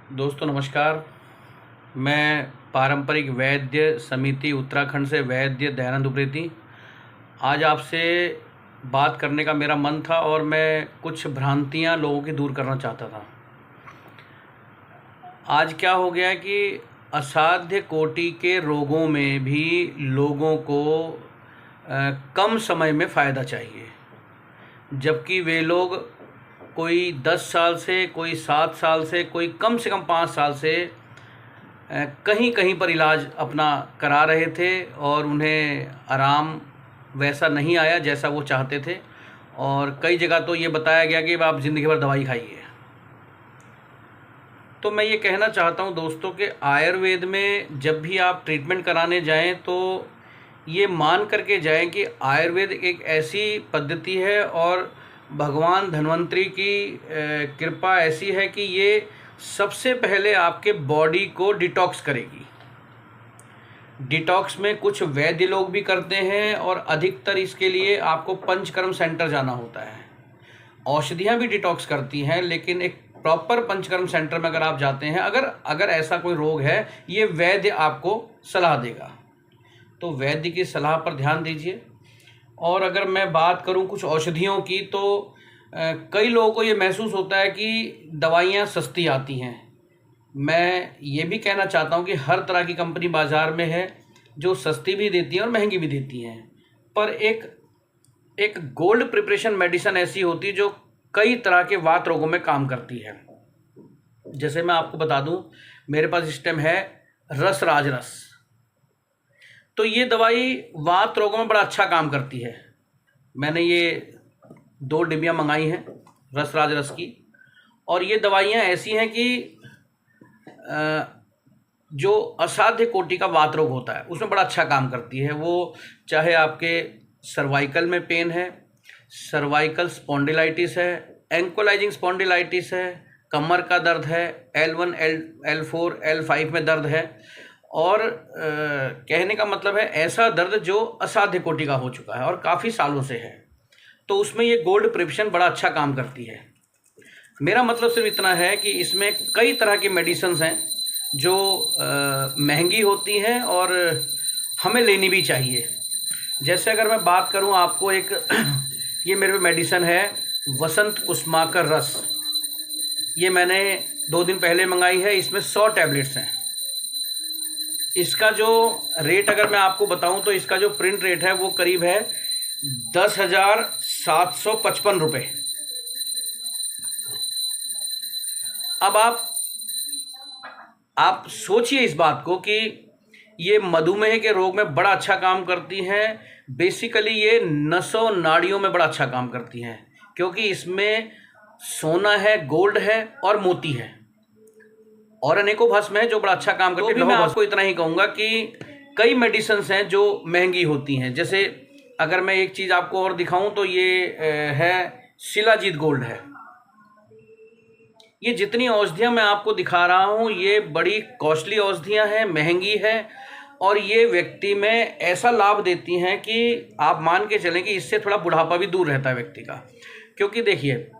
दोस्तों नमस्कार। मैं पारंपरिक वैद्य समिति उत्तराखंड से वैद्य दयानंद उप्रेती आज आपसे बात करने का मेरा मन था और मैं कुछ भ्रांतियां लोगों की दूर करना चाहता था। आज क्या हो गया कि असाध्य कोटि के रोगों में भी लोगों को कम समय में फ़ायदा चाहिए, जबकि वे लोग कोई 10 साल से, कोई 7 साल से, कोई कम से कम 5 साल से कहीं कहीं पर इलाज अपना करा रहे थे और उन्हें आराम वैसा नहीं आया जैसा वो चाहते थे। और कई जगह तो ये बताया गया कि आप ज़िंदगी भर दवाई खाइए। तो मैं ये कहना चाहता हूँ दोस्तों कि आयुर्वेद में जब भी आप ट्रीटमेंट कराने जाएं तो ये मान करके जाएं कि आयुर्वेद एक ऐसी पद्धति है और भगवान धन्वंतरी की कृपा ऐसी है कि ये सबसे पहले आपके बॉडी को डिटॉक्स करेगी। डिटॉक्स में कुछ वैद्य लोग भी करते हैं और अधिकतर इसके लिए आपको पंचकर्म सेंटर जाना होता है। औषधियाँ भी डिटॉक्स करती हैं, लेकिन एक प्रॉपर पंचकर्म सेंटर में अगर आप जाते हैं, अगर ऐसा कोई रोग है, ये वैद्य आपको सलाह देगा। तो वैद्य की सलाह पर ध्यान दीजिए। और अगर मैं बात करूं कुछ औषधियों की तो कई लोगों को ये महसूस होता है कि दवाइयाँ सस्ती आती हैं। मैं ये भी कहना चाहता हूं कि हर तरह की कंपनी बाज़ार में है जो सस्ती भी देती हैं और महंगी भी देती हैं, पर एक गोल्ड प्रिपरेशन मेडिसिन ऐसी होती है जो कई तरह के वात रोगों में काम करती है। जैसे मैं आपको बता दूं, मेरे पास इस टाइम है रस राजरस। तो ये दवाई वात रोगों में बड़ा अच्छा काम करती है। मैंने ये 2 डिब्बियाँ मंगाई हैं रस राजरस की, और ये दवाइयाँ ऐसी हैं कि जो असाध्य कोटि का वात रोग होता है उसमें बड़ा अच्छा काम करती है। वो चाहे आपके सर्वाइकल में पेन है, सर्वाइकल स्पॉन्डिलाइटिस है, एंकोलाइजिंग स्पॉन्डिलाइटिस है, कमर का दर्द है, L1 L4 L5 में दर्द है, और कहने का मतलब है ऐसा दर्द जो असाध्य कोटि का हो चुका है और काफ़ी सालों से है, तो उसमें ये गोल्ड प्रिपरेशन बड़ा अच्छा काम करती है। मेरा मतलब सिर्फ इतना है कि इसमें कई तरह की मेडिसिन्स हैं जो महंगी होती हैं और हमें लेनी भी चाहिए। जैसे अगर मैं बात करूं आपको, एक ये मेरे पे मेडिसिन है वसंत कुसुमाकर रस। ये मैंने 2 दिन पहले मंगाई है। इसमें 100 टैबलेट्स हैं। इसका जो रेट अगर मैं आपको बताऊं तो इसका जो प्रिंट रेट है वो करीब है 10,755 रुपये। अब आप सोचिए इस बात को कि ये मधुमेह के रोग में बड़ा अच्छा काम करती हैं। बेसिकली ये नसों नाड़ियों में बड़ा अच्छा काम करती हैं, क्योंकि इसमें सोना है, गोल्ड है और मोती है और अनेकों भस्म है जो बड़ा अच्छा काम करती है। तो भी मैं आपको इतना ही कहूँगा कि कई मेडिसिन्स हैं जो महंगी होती हैं। जैसे अगर मैं एक चीज़ आपको और दिखाऊं तो ये है शिलाजीत गोल्ड है। ये जितनी औषधियाँ मैं आपको दिखा रहा हूँ ये बड़ी कॉस्टली औषधियाँ हैं, महंगी है, और ये व्यक्ति में ऐसा लाभ देती हैं कि आप मान के चलें कि इससे थोड़ा बुढ़ापा भी दूर रहता है व्यक्ति का। क्योंकि देखिए,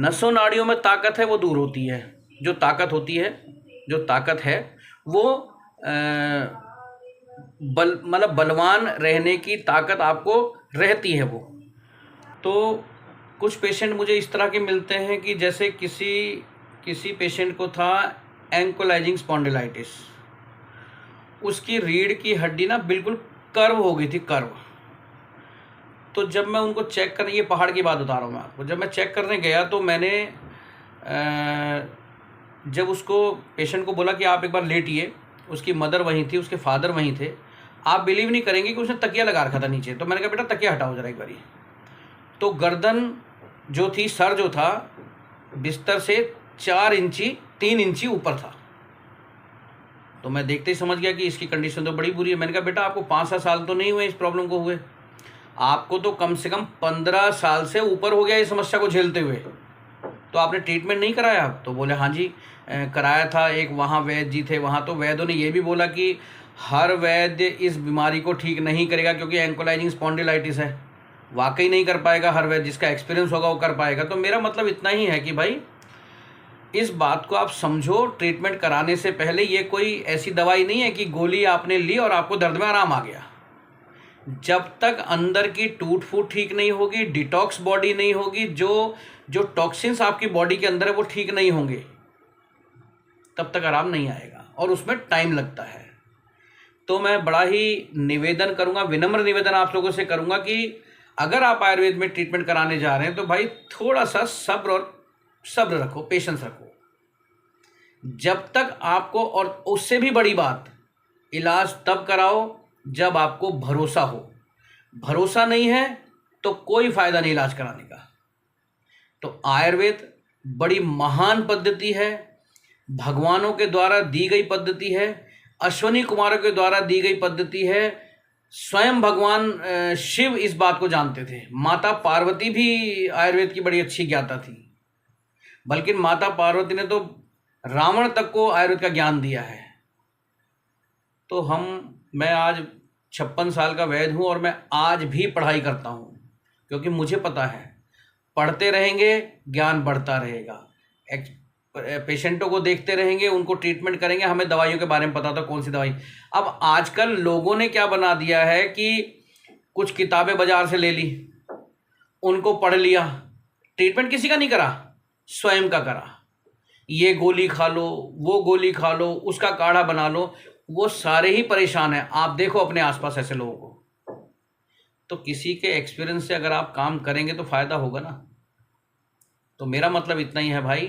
नसों नाड़ियों में ताकत है वो दूर होती है। जो ताकत होती है, जो ताकत है वो बलवान रहने की ताकत आपको रहती है वो। तो कुछ पेशेंट मुझे इस तरह के मिलते हैं कि जैसे किसी पेशेंट को था एंकोलाइजिंग स्पॉन्डिलाइटिस। उसकी रीढ़ की हड्डी ना बिल्कुल कर्व हो गई थी, कर्व। तो जब मैं उनको चेक करने, ये पहाड़ की बात बता रहा हूँ मैं आपको, जब मैं चेक करने गया तो मैंने जब उसको पेशेंट को बोला कि आप एक बार लेटिए, उसकी मदर वहीं थी, उसके फादर वहीं थे। आप बिलीव नहीं करेंगे कि उसने तकिया लगा रखा था नीचे। तो मैंने कहा बेटा तकिया हटाओ जरा एक बारी। तो गर्दन जो थी, सर जो था, बिस्तर से 3 इंची ऊपर था। तो मैं देखते ही समझ गया कि इसकी कंडीशन तो बड़ी बुरी है। मैंने कहा बेटा आपको 5-7 साल तो नहीं हुए इस प्रॉब्लम को हुए, आपको तो कम से कम 15 साल से ऊपर हो गया इस समस्या को झेलते हुए। तो आपने ट्रीटमेंट नहीं कराया? तो बोले हाँ जी कराया था। एक वहाँ वैद्य जी थे, वहाँ तो वैद्यों ने ये भी बोला कि हर वैद्य इस बीमारी को ठीक नहीं करेगा क्योंकि एंकोलाइजिंग स्पॉन्डिलाइटिस है, वाकई नहीं कर पाएगा हर वैद्य। जिसका एक्सपीरियंस होगा वो कर पाएगा। तो मेरा मतलब इतना ही है कि भाई इस बात को आप समझो, ट्रीटमेंट कराने से पहले ये कोई ऐसी दवाई नहीं है कि गोली आपने ली और आपको दर्द में आराम आ गया। जब तक अंदर की टूट फूट ठीक नहीं होगी, डिटॉक्स बॉडी नहीं होगी, जो टॉक्सिन्स आपकी बॉडी के अंदर है वो ठीक नहीं होंगे, तब तक आराम नहीं आएगा और उसमें टाइम लगता है। तो मैं बड़ा ही निवेदन करूंगा, विनम्र निवेदन आप लोगों से करूंगा कि अगर आप आयुर्वेद में ट्रीटमेंट कराने जा रहे हैं तो भाई थोड़ा सा सब्र रखो, पेशेंस रखो। जब तक आपको, और उससे भी बड़ी बात, इलाज तब कराओ जब आपको भरोसा हो। भरोसा नहीं है तो कोई फायदा नहीं इलाज कराने का। तो आयुर्वेद बड़ी महान पद्धति है, भगवानों के द्वारा दी गई पद्धति है, अश्विनी कुमारों के द्वारा दी गई पद्धति है। स्वयं भगवान शिव इस बात को जानते थे। माता पार्वती भी आयुर्वेद की बड़ी अच्छी ज्ञाता थी, बल्कि माता पार्वती ने तो रावण तक को आयुर्वेद का ज्ञान दिया है। तो मैं आज 56 साल का वैद्य हूँ और मैं आज भी पढ़ाई करता हूँ, क्योंकि मुझे पता है पढ़ते रहेंगे ज्ञान बढ़ता रहेगा। पेशेंटों को देखते रहेंगे, उनको ट्रीटमेंट करेंगे, हमें दवाइयों के बारे में पता था कौन सी दवाई। अब आजकल लोगों ने क्या बना दिया है कि कुछ किताबें बाजार से ले ली, उनको पढ़ लिया, ट्रीटमेंट किसी का नहीं करा, स्वयं का करा। ये गोली खा लो, वो गोली खा लो, उसका काढ़ा बना लो, वो सारे ही परेशान हैं। आप देखो अपने आसपास ऐसे लोगों को। तो किसी के एक्सपीरियंस से अगर आप काम करेंगे तो फायदा होगा ना। तो मेरा मतलब इतना ही है भाई,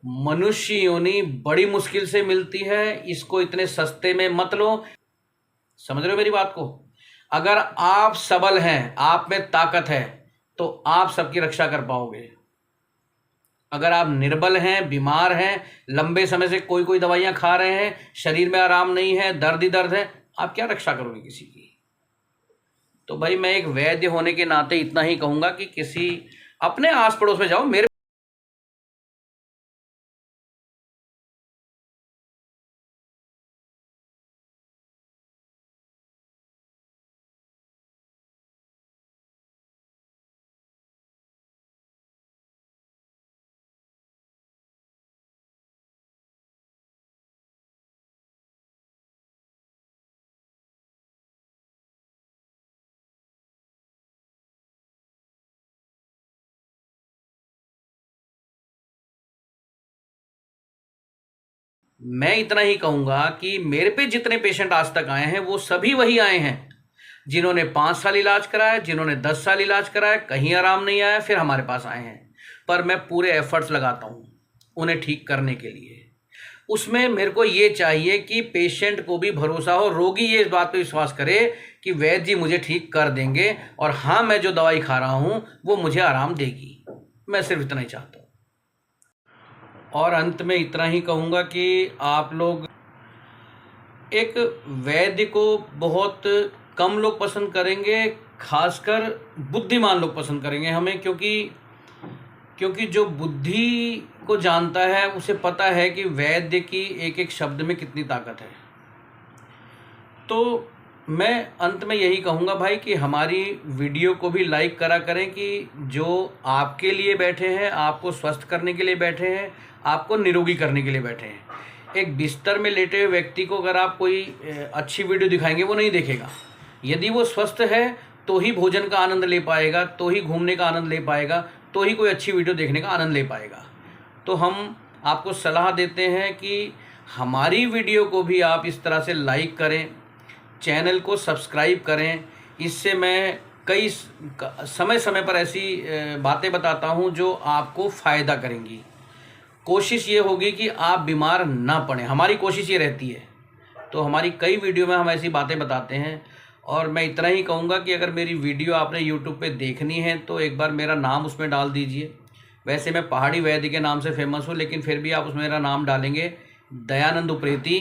मनुष्य योनि बड़ी मुश्किल से मिलती है, इसको इतने सस्ते में मत लो। समझ रहे हो मेरी बात को? अगर आप सबल हैं, आप में ताकत है, तो आप सबकी रक्षा कर पाओगे। अगर आप निर्बल हैं, बीमार हैं, लंबे समय से कोई दवाइयां खा रहे हैं, शरीर में आराम नहीं है, दर्द ही दर्द है, आप क्या रक्षा करोगे किसी की? तो भाई मैं एक वैद्य होने के नाते इतना ही कहूंगा कि किसी अपने आस पड़ोस में जाओ। मेरे मैं इतना ही कहूंगा कि मेरे पे जितने पेशेंट आज तक आए हैं वो सभी वही आए हैं जिन्होंने 5 साल इलाज कराया, जिन्होंने 10 साल इलाज कराया, कहीं आराम नहीं आया, फिर हमारे पास आए हैं। पर मैं पूरे एफर्ट्स लगाता हूँ उन्हें ठीक करने के लिए। उसमें मेरे को ये चाहिए कि पेशेंट को भी भरोसा हो, रोगी ये इस बात पे विश्वास करे कि वैद्य जी मुझे ठीक कर देंगे, और हाँ, मैं जो दवाई खा रहा हूँ वो मुझे आराम देगी। मैं सिर्फ इतना ही चाहता हूँ। और अंत में इतना ही कहूँगा कि आप लोग, एक वैद्य को बहुत कम लोग पसंद करेंगे, खासकर बुद्धिमान लोग पसंद करेंगे हमें, क्योंकि जो बुद्धि को जानता है उसे पता है कि वैद्य की एक एक शब्द में कितनी ताकत है। तो मैं अंत में यही कहूँगा भाई कि हमारी वीडियो को भी लाइक करा करें, कि जो आपके लिए बैठे हैं, आपको स्वस्थ करने के लिए बैठे हैं, आपको निरोगी करने के लिए बैठे हैं। एक बिस्तर में लेटे हुए व्यक्ति को अगर आप कोई अच्छी वीडियो दिखाएंगे वो नहीं देखेगा। यदि वो स्वस्थ है तो ही भोजन का आनंद ले पाएगा, तो ही घूमने का आनंद ले पाएगा, तो ही कोई अच्छी वीडियो देखने का आनंद ले पाएगा। तो हम आपको सलाह देते हैं कि हमारी वीडियो को भी आप इस तरह से लाइक करें, चैनल को सब्सक्राइब करें। इससे मैं कई समय समय पर ऐसी बातें बताता हूं जो आपको फ़ायदा करेंगी। कोशिश ये होगी कि आप बीमार ना पड़ें, हमारी कोशिश ये रहती है। तो हमारी कई वीडियो में हम ऐसी बातें बताते हैं। और मैं इतना ही कहूँगा कि अगर मेरी वीडियो आपने यूट्यूब पे देखनी है तो एक बार मेरा नाम उसमें डाल दीजिए। वैसे मैं पहाड़ी वैद्य के नाम से फेमस हूँ, लेकिन फिर भी आप उसमें मेरा नाम डालेंगे दयानंद उप्रेती,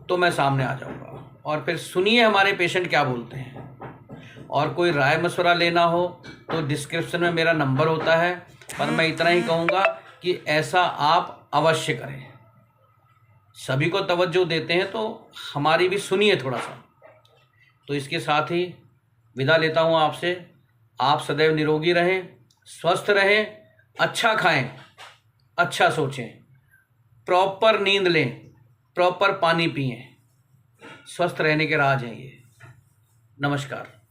तो मैं सामने आ जाऊँगा। और फिर सुनिए हमारे पेशेंट क्या बोलते हैं। और कोई राय मशवरा लेना हो तो डिस्क्रिप्शन में मेरा नंबर होता है। पर मैं इतना ही कहूँगा कि ऐसा आप अवश्य करें। सभी को तवज्जो देते हैं तो हमारी भी सुनिए थोड़ा सा। तो इसके साथ ही विदा लेता हूँ आपसे। आप सदैव निरोगी रहें, स्वस्थ रहें, अच्छा खाएं, अच्छा सोचें। प्रॉपर नींद लें, प्रॉपर पानी पिएं, स्वस्थ रहने के राज हैं ये। नमस्कार।